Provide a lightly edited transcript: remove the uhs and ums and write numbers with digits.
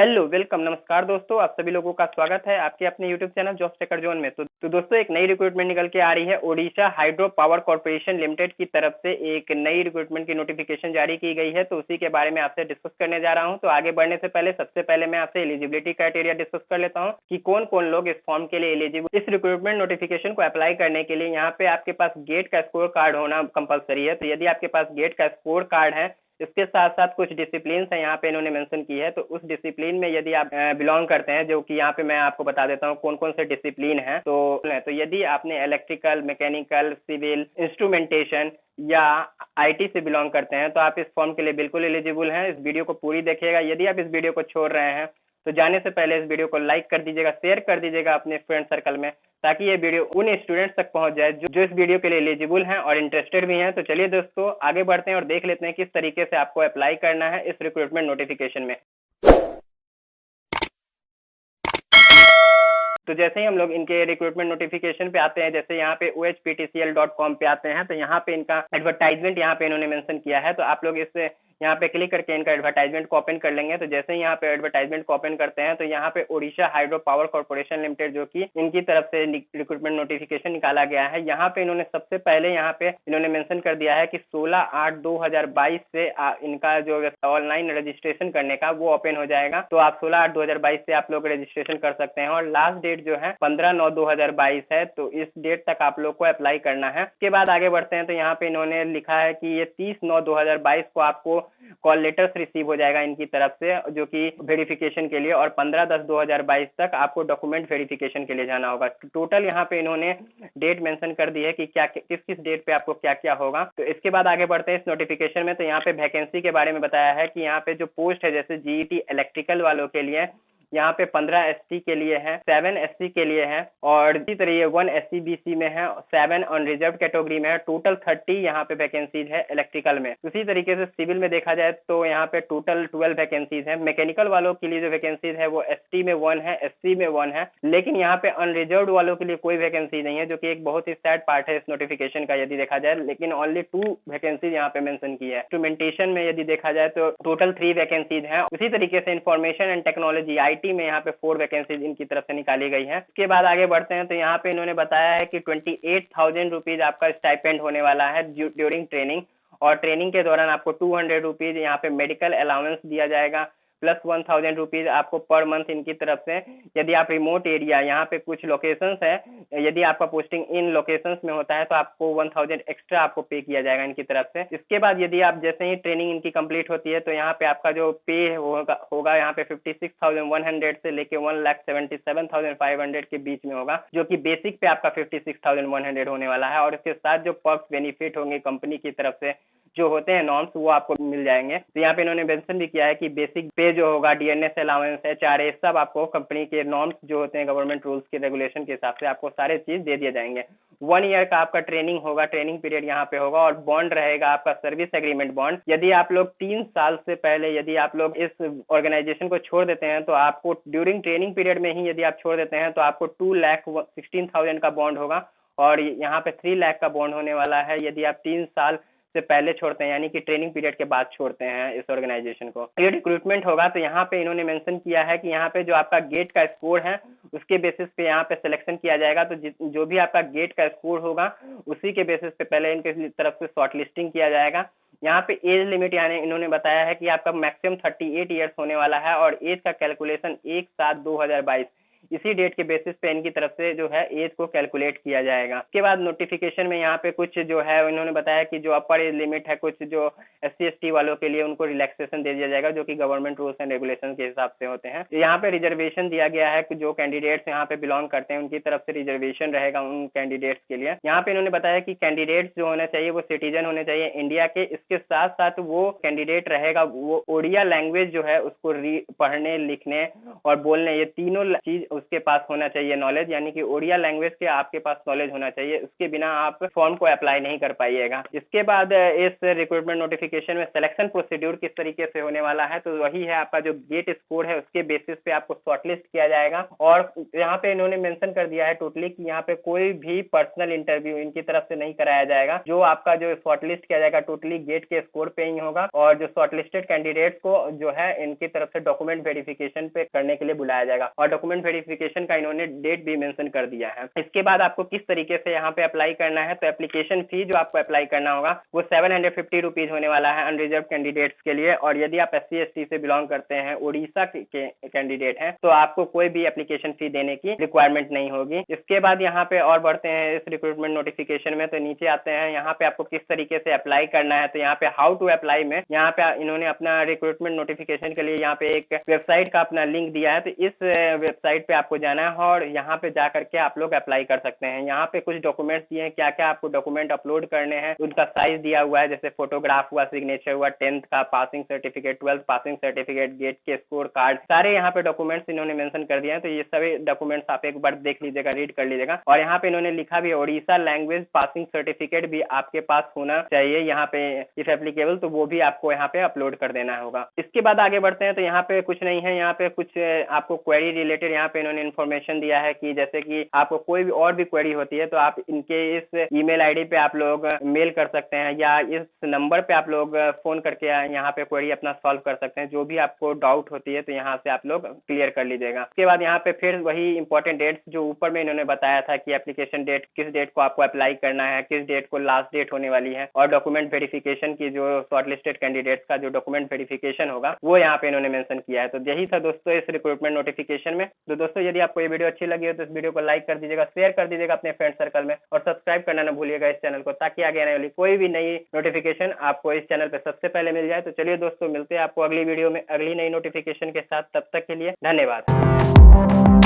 Hello, welcome, नमस्कार दोस्तों। आप सभी लोगों का स्वागत है आपके अपने YouTube channel jobs taker zone में। तो दोस्तों एक नई रिक्रूटमेंट निकल के आ रही है। Odisha hydro power corporation limited की तरफ से एक नई रिक्रूटमेंट की नोटिफिकेशन जारी की गई है, तो उसी के बारे में आपसे डिस्कस करने जा रहा हूं। तो आगे बढ़ने से पहले सबसे पहले मैं आपसे एलिजिबिलिटी क्राइटेरिया डिस्कस कर लेता हूं कि कौन कौन लोग इस फॉर्म के लिए एलिजिबल। इस रिक्रूटमेंट नोटिफिकेशन को अप्लाई करने के लिए यहाँ पे आपके पास गेट का स्कोर कार्ड होना कंपलसरी है। तो यदि आपके पास गेट का स्कोर कार्ड है, इसके साथ साथ कुछ डिसिप्लिन है यहाँ पे इन्होंने मेंशन की है। तो उस डिसिप्लिन में यदि आप बिलोंग करते हैं, जो कि यहाँ पे मैं आपको बता देता हूँ कौन कौन से डिसिप्लिन है। तो यदि आपने इलेक्ट्रिकल, मैकेनिकल, सिविल, इंस्ट्रूमेंटेशन या आईटी से बिलोंग करते हैं तो आप इस फॉर्म के लिए बिल्कुल एलिजिबल हैं। इस वीडियो को पूरी देखिएगा। यदि आप इस वीडियो को छोड़ रहे हैं तो जाने से पहले इस वीडियो को लाइक कर दीजिएगा, शेयर कर दीजिएगा अपने फ्रेंड सर्कल में, ताकि ये वीडियो उन स्टूडेंट्स तक पहुंच जाए जो इस वीडियो के लिए एलिजिबल हैं और इंटरेस्टेड भी हैं। तो चलिए दोस्तों आगे बढ़ते हैं और देख लेते हैं किस तरीके से आपको अप्लाई करना है इस रिक्रूटमेंट नोटिफिकेशन में। तो जैसे ही हम लोग इनके रिक्रूटमेंट नोटिफिकेशन पे आते हैं, जैसे यहाँ पे ohptcl.com पे आते हैं, तो यहाँ पे इनका एडवर्टाइजमेंट यहाँ पे इन्होंने मेंशन किया है। तो आप लोग इस यहाँ पे क्लिक करके इनका एडवर्टाइजमेंट को ओपन कर लेंगे। तो जैसे ही यहाँ पे एडवर्टाइजमेंट को ओपन करते हैं तो यहाँ पे Odisha hydro power corporation limited, जो कि इनकी तरफ से रिक्रूटमेंट नोटिफिकेशन निकाला गया है, यहाँ पे इन्होंने सबसे पहले यहाँ पे इन्होंने मेंशन कर दिया है कि 16/8/2022 से इनका जो ऑनलाइन रजिस्ट्रेशन करने का वो ओपन हो जाएगा। तो आप 16/8/2022 से आप लोग रजिस्ट्रेशन कर सकते हैं और लास्ट डेट जो है 15/9/2022 है। तो इस डेट तक आप लोग को अप्लाई करना है। उसके बाद आगे बढ़ते हैं तो यहाँ पे इन्होंने लिखा है कि ये 30/9/2022 को आपको कॉल लेटर्स रिसीव हो जाएगा इनकी तरफ से, जो कि वेरिफिकेशन के लिए, और 15/10/2022 तक आपको डॉक्यूमेंट वेरिफिकेशन के लिए जाना होगा। टोटल यहाँ पे इन्होंने डेट मेंशन कर दी है कि क्या किस किस डेट पे आपको क्या क्या होगा। तो इसके बाद आगे बढ़ते हैं इस नोटिफिकेशन में। तो यहाँ पे वैकेंसी के बारे में बताया है कि यहाँ पे जो पोस्ट है, जैसे जीईटी इलेक्ट्रिकल वालों के लिए यहाँ पे 15 एसटी के लिए है, 7 एससी के लिए है, और इसी तरह 1 एससी बीसी में है, 7 अनरिजर्व कैटेगरी में है। टोटल 30 यहाँ पे वैकेंसीज है इलेक्ट्रिकल में। उसी तरीके से सिविल में देखा जाए तो यहाँ पे टोटल 12 वैकेंसीज है। मैकेनिकल वालों के लिए जो वैकेंसीज है वो एसटी में 1 है, एससी में 1 है, लेकिन यहाँ पे अनरिजर्व वालों के लिए कोई वैकेंसी नहीं है, जो कि एक बहुत ही सैड पार्ट है इस नोटिफिकेशन का यदि देखा जाए। लेकिन ओनली 2 वैकेंसीज यहाँ पे मेंशन की है। इंस्ट्रूमेंटेशन में यदि देखा जाए तो टोटल 3 वैकेंसीज है। उसी तरीके से इंफॉर्मेशन एंड टेक्नोलॉजी आईटी में यहाँ पे 4 वैकेंसीज इनकी तरफ से निकाली गई है। इसके बाद आगे बढ़ते हैं तो यहाँ पे इन्होंने बताया है कि 28,000 रुपीज आपका स्टाइपेंड होने वाला है ड्यूरिंग ट्रेनिंग, और ट्रेनिंग के दौरान आपको 200 रुपीज यहाँ पे मेडिकल अलाउंस दिया जाएगा, प्लस 1,000 रुपीज आपको पर मंथ इनकी तरफ से। यदि आप रिमोट एरिया, यहाँ पे कुछ लोकेशंस है, यदि आपका पोस्टिंग इन लोकेशंस में होता है तो आपको 1,000 एक्स्ट्रा आपको पे किया जाएगा इनकी तरफ से। इसके बाद यदि आप जैसे ही ट्रेनिंग इनकी कंप्लीट होती है तो यहाँ पे आपका जो पे होगा यहाँ पे 56,100 से लेके 1,77,500 के बीच में होगा, जो कि बेसिक पे आपका 56,100 होने वाला है। और इसके साथ जो पर्क्स बेनिफिट होंगे कंपनी की तरफ से जो होते हैं नॉर्म्स, वो आपको मिल जाएंगे। तो यहाँ पे इन्होंने मेंशन भी किया है कि बेसिक पे जो होगा, डीएनएस अलाउंस है, चारे, सब आपको कंपनी के नॉर्म्स जो होते हैं गवर्नमेंट रूल्स के रेगुलेशन के हिसाब से आपको सारे चीज दे दिए जाएंगे। 1 ईयर का आपका ट्रेनिंग होगा, ट्रेनिंग पीरियड यहाँ पे होगा, और बॉन्ड रहेगा आपका सर्विस एग्रीमेंट बॉन्ड। यदि आप लोग 3 साल से पहले यदि आप लोग इस ऑर्गेनाइजेशन को छोड़ देते हैं तो आपको ड्यूरिंग ट्रेनिंग पीरियड में ही यदि आप छोड़ देते हैं तो आपको 2,16,000 का बॉन्ड होगा, और यहाँ पे 3 लाख का बॉन्ड होने वाला है यदि आप 3 साल से पहले छोड़ते हैं, यानी कि ट्रेनिंग पीरियड के बाद छोड़ते हैं इस ऑर्गेनाइजेशन को। ये रिक्रूटमेंट होगा तो यहाँ पे इन्होंने मेंशन किया है कि यहाँ पे जो आपका गेट का स्कोर है उसके बेसिस पे यहाँ पे सिलेक्शन किया जाएगा। तो जो भी आपका गेट का स्कोर होगा उसी के बेसिस पे पहले इनके तरफ से शॉर्ट लिस्टिंग किया जाएगा। यहाँ पे एज लिमिट यानी इन्होंने बताया है कि आपका मैक्सिमम 38 ईयर्स होने वाला है, और एज का कैलकुलेशन 1/7/2022 इसी डेट के बेसिस पे इनकी तरफ से जो है एज को कैलकुलेट किया जाएगा। उसके बाद नोटिफिकेशन में यहाँ पे कुछ जो है इन्होंने बताया कि जो अपर एज लिमिट है, कुछ जो SC ST वालों के लिए उनको रिलैक्सेशन दे दिया जाएगा, जो कि गवर्नमेंट रूल्स एंड रेगुलेशन के हिसाब से होते हैं। यहाँ पे रिजर्वेशन दिया गया है कि जो कैंडिडेट्स यहाँ पे बिलोंग करते हैं उनकी तरफ से रिजर्वेशन रहेगा उन कैंडिडेट्स के लिए। यहाँ पे इन्होंने बताया कि कैंडिडेट्स जो होने चाहिए वो सिटीजन होने चाहिए इंडिया के। इसके साथ साथ वो कैंडिडेट रहेगा वो ओडिया लैंग्वेज जो है उसको पढ़ने, लिखने और बोलने, ये तीनों चीज उसके पास होना चाहिए नॉलेज, यानी कि ओडिया लैंग्वेज के आपके पास नॉलेज होना चाहिए, उसके बिना आप फॉर्म को अप्लाई नहीं कर पाइएगा। इसके बाद इस रिक्रूटमेंट नोटिफिकेशन में सिलेक्शन प्रोसीड्यूर किस तरीके से होने वाला है, तो वही है आपका जो गेट स्कोर है उसके बेसिस पे आपको शॉर्टलिस्ट किया जाएगा। और यहाँ पे इन्होंने मेंशन कर दिया है टोटली कि यहाँ पे कोई भी पर्सनल इंटरव्यू इनकी तरफ से नहीं कराया जाएगा। जो आपका जो शॉर्टलिस्ट किया जाएगा टोटली गेट के स्कोर पे ही होगा, और जो शॉर्टलिस्टेड कैंडिडेट्स को जो है इनकी तरफ से डॉक्यूमेंट वेरिफिकेशन पे करने के लिए बुलाया जाएगा, और डॉक्यूमेंट वेरिफिकेशन का इन्होंने डेट भी मेंशन कर दिया है। इसके बाद आपको किस तरीके से यहाँ पे अप्लाई करना है, तो एप्लीकेशन फी जो आपको अप्लाई करना होगा वो 750 रुपीज होने वाला है अनरिजर्व कैंडिडेट्स के लिए। और यदि आप SC/ST से बिलोंग करते हैं, उड़ीसा के कैंडिडेट हैं, तो आपको कोई भी एप्लीकेशन फी देने की रिक्वायरमेंट नहीं होगी। इसके बाद यहाँ पे और बढ़ते हैं इस रिक्रूटमेंट नोटिफिकेशन में, तो नीचे आते हैं यहाँ पे आपको किस तरीके से अप्लाई करना है। तो यहाँ पे हाउ टू अप्लाई में यहाँ पे इन्होंने अपना रिक्रूटमेंट नोटिफिकेशन के लिए यहाँ पे एक वेबसाइट का अपना लिंक दिया है। तो इस वेबसाइट पे आपको जाना है और यहाँ पे जा करके आप लोग अप्लाई कर सकते हैं। यहाँ पे कुछ डॉक्यूमेंट्स दिए हैं, क्या क्या आपको डॉक्यूमेंट अपलोड करने हैं, उनका साइज दिया हुआ है, जैसे फोटोग्राफ हुआ, सिग्नेचर हुआ, 10th का passing certificate, 12th passing certificate, GATE के स्कोर कार्ड, सारे यहाँ पे डॉक्यूमेंट्स इन्होंने मेंशन कर दिए हैं। तो ये सभी डॉक्यूमेंट्स आप एक बार देख लीजिएगा, रीड कर लीजिएगा। और यहाँ पे इन्होंने लिखा भी है उड़ीसा लैंग्वेज पासिंग सर्टिफिकेट भी आपके पास होना चाहिए यहाँ पे इफ एप्लीकेबल, तो वो भी आपको यहाँ पे अपलोड कर देना होगा। इसके बाद आगे बढ़ते हैं, तो यहाँ पे कुछ नहीं है, यहाँ पे कुछ आपको क्वेरी रिलेटेड यहाँ पे इन्होंने इन्फॉर्मेशन दिया है कि जैसे कि आपको कोई भी और भी क्वेरी होती है तो आप इनके इस ईमेल आईडी पे आप लोग मेल कर सकते हैं, या इस नंबर पे आप लोग फोन करके यहाँ पे क्वेरी अपना सॉल्व कर सकते हैं। जो भी आपको डाउट होती है तो यहाँ से आप लोग क्लियर कर लीजिएगा। उसके बाद यहाँ पे फिर वही इंपॉर्टेंट डेट्स जो ऊपर में इन्होंने बताया था कि एप्लीकेशन डेट, किस डेट को आपको अप्लाई करना है, किस डेट को लास्ट डेट होने वाली है, और डॉक्यूमेंट वेरिफिकेशन की जो शॉर्टलिस्टेड कैंडिडेट्स का जो डॉक्यूमेंट वेरिफिकेशन होगा वो यहाँ पे इन्होंने मेंशन किया है। तो यही था दोस्तों इस रिक्रूटमेंट नोटिफिकेशन में। तो दोस्तों यदि आपको ये वीडियो अच्छी लगी हो तो इस वीडियो को लाइक कर दीजिएगा, शेयर कर दीजिएगा अपने फ्रेंड सर्कल में, और सब्सक्राइब करना ना भूलिएगा इस चैनल को, ताकि आगे आने वाली कोई भी नई नोटिफिकेशन आपको इस चैनल पे सबसे पहले मिल जाए। तो चलिए दोस्तों, मिलते हैं आपको अगली वीडियो में अगली नई नोटिफिकेशन के साथ। तब तक के लिए धन्यवाद।